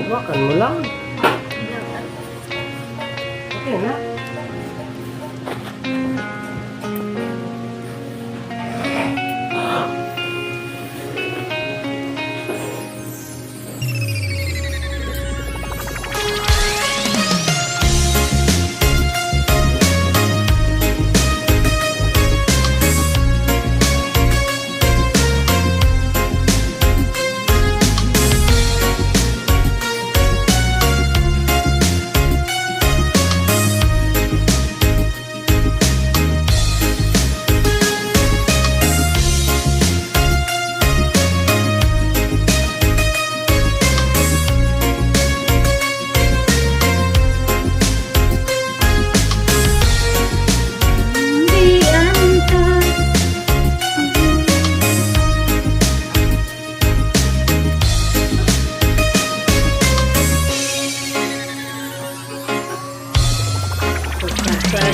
Makan mo lang. Okay na.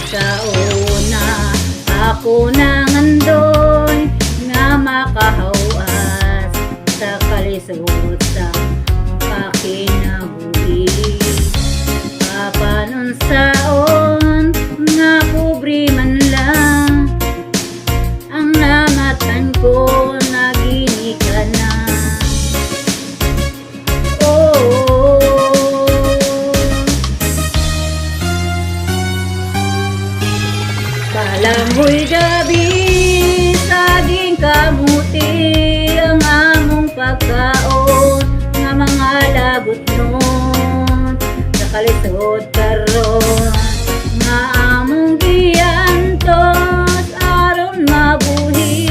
Sa una, ako nang andoy nga makahawas sa kalisod sa pakinabuhi. Kapanon saon nga pobre man lang, ang namatan ko nagini ka na. Kalangoy gabi, saging kamuti ang among pagkaon nga mga labot nun sa kalisod karon nga among giantos aron mabuhi.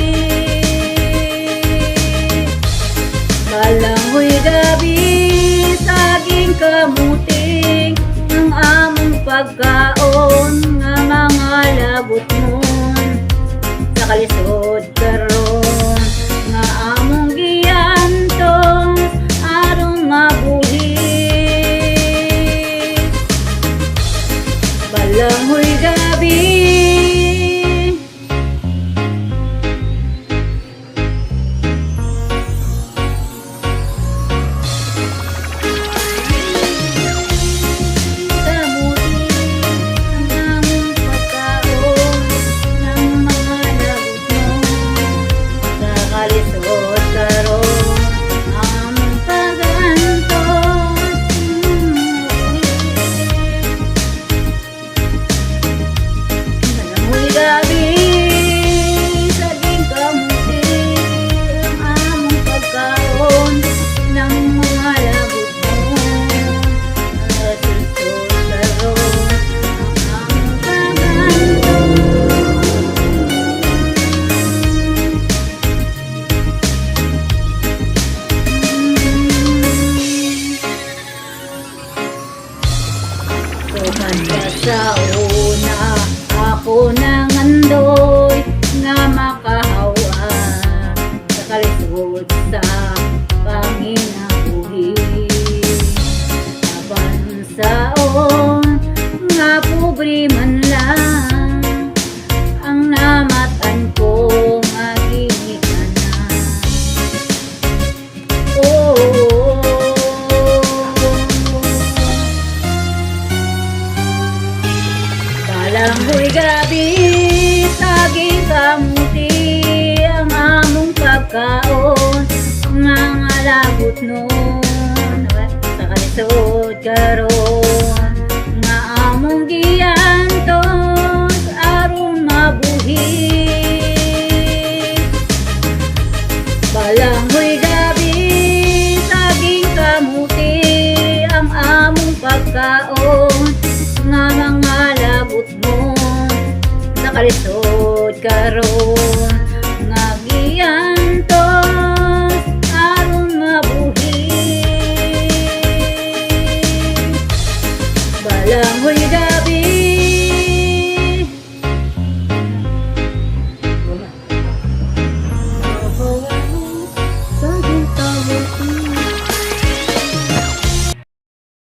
Kalangoy gabi, saging kamuti ang among pagkaon nga mga labot nun sa kalisod karon nga among giantos aron mabuhi. Balangoy gabi, sa una, ako nang andoy nga makahawa sa kalisod sa panginabuhi. Aban saon nga pobre man lang, ang namatan ko magini ka na. Kalangoy gabi, saging kamuti ang among pagkaon mga labot nun sa kalisod karon nga among giantos aron mabuhi. Kalangoy gabi, saging kamuti ang among pagkaon nga mga labot mo sa kalisod karon nga giantos aron mabuhi. Balangoy gabi,